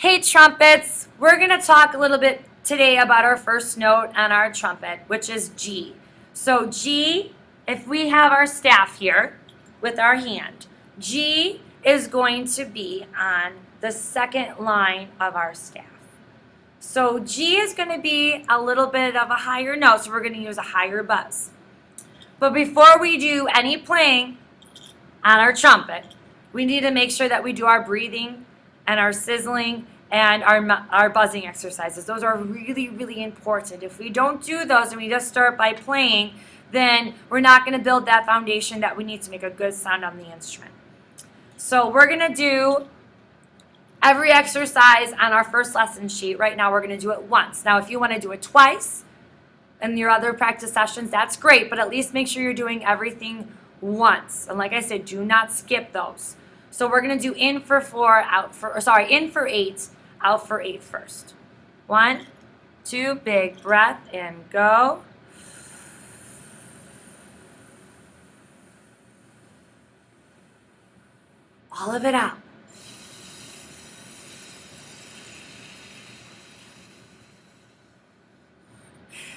Hey trumpets, we're going to talk a little bit today about our first note on our trumpet, which is G. So G, if we have our staff here with our hand, G is going to be on the second line of our staff. So G is going to be a little bit of a higher note, so we're going to use a higher buzz. But before we do any playing on our trumpet, we need to make sure that we do our breathing and our sizzling and our buzzing exercises. Those are really, really important. If we don't do those and we just start by playing, then we're not going to build that foundation that we need to make a good sound on the instrument. So we're going to do every exercise on our first lesson sheet. Right now we're going to do it once. Now if you want to do it twice in your other practice sessions, that's great, but at least make sure you're doing everything once. And like I said, do not skip those. So we're going to do in for 4, in for 8, out for 8 first. 1, 2, big breath, and go. All of it out.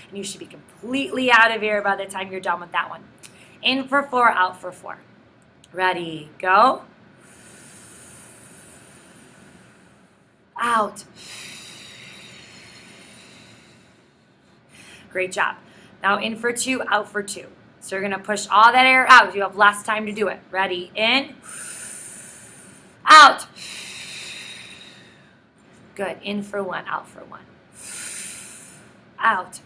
And you should be completely out of air by the time you're done with that one. In for 4, out for 4. Ready, go. Out. Great job. Now in for 2, out for 2. So you're going to push all that air out. You have less time to do it. Ready, in. Out. Good. In for 1, out for 1. Out.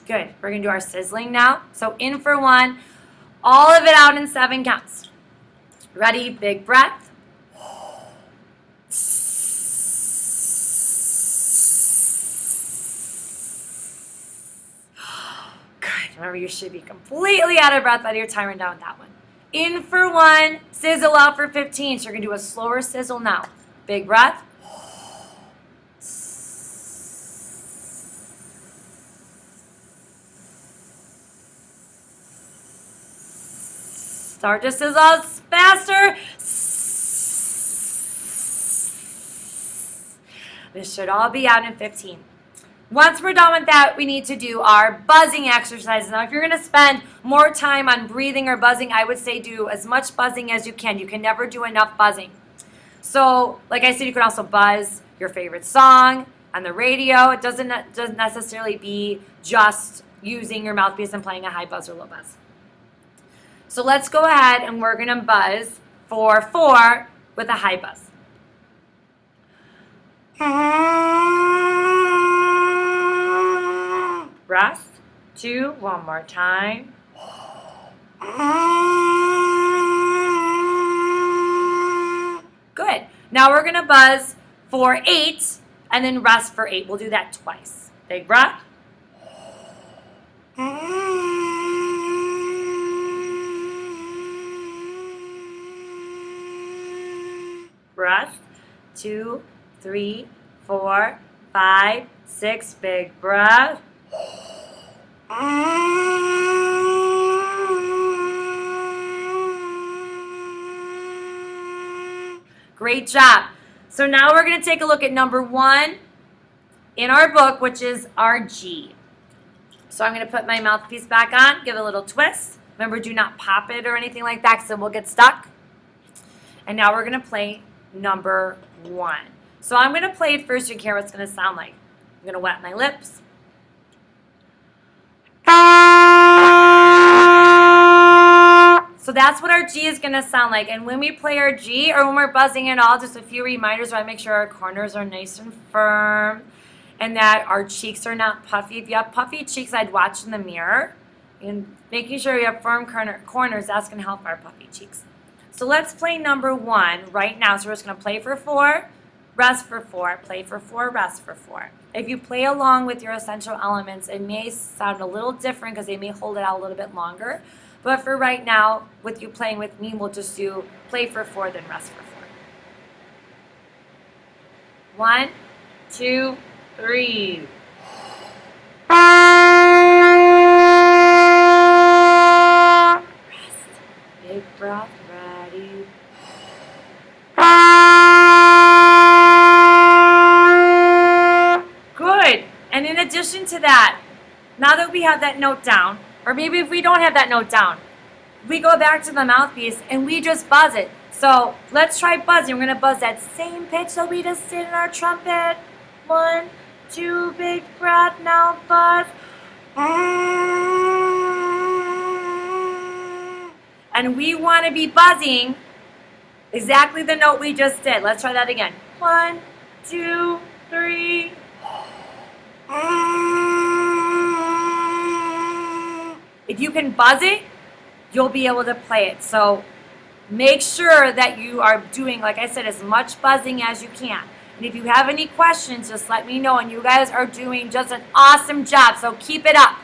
Good. We're going to do our sizzling now. So in for 1, all of it out in 7 counts. Ready, big breath. Good. Remember, you should be completely out of breath by your timer down with that one. In for 1, sizzle, out for 15. So you're going to do a slower sizzle now. Big breath. Start to sizzle faster. This should all be out in 15. Once we're done with that, we need to do our buzzing exercises. Now, if you're going to spend more time on breathing or buzzing, I would say do as much buzzing as you can. You can never do enough buzzing. So, like I said, you can also buzz your favorite song on the radio. It doesn't necessarily be just using your mouthpiece and playing a high buzz or low buzz. So let's go ahead and we're going to buzz for 4 with a high buzz. Rest. 2, one more time. Good. Now we're going to buzz for 8 and then rest for 8. We'll do that twice. Big breath. Breath. 2, 3, 4, 5, 6. Big breath. Great job. So now we're going to take a look at number 1 in our book, which is our G. So I'm going to put my mouthpiece back on, give it a little twist. Remember, do not pop it or anything like that because then we'll get stuck. And now we're going to play number 1. So I'm going to play it first. You can hear what it's going to sound like. I'm going to wet my lips. So that's what our G is going to sound like. And when we play our G or when we're buzzing it all, just a few reminders. I want to make sure our corners are nice and firm and that our cheeks are not puffy. If you have puffy cheeks, I'd watch in the mirror. And making sure you have firm corners, that's going to help our puffy cheeks. So let's play number 1 right now. So we're just going to play for 4, rest for 4, play for 4, rest for 4. If you play along with your essential elements, it may sound a little different because they may hold it out a little bit longer. But for right now, with you playing with me, we'll just do play for 4, then rest for 4. 1, 2, 3. Rest. Big breath. Ready. addition to that, now that we have that note down, or maybe if we don't have that note down, we go back to the mouthpiece and we just buzz it. So let's try buzzing. We're going to buzz that same pitch that we just did in our trumpet. 1, 2, big breath, now buzz. And we want to be buzzing exactly the note we just did. Let's try that again. 1, 2, 3. If you can buzz it, you'll be able to play it. So make sure that you are doing, like I said, as much buzzing as you can. And if you have any questions, just let me know. And you guys are doing just an awesome job. So keep it up.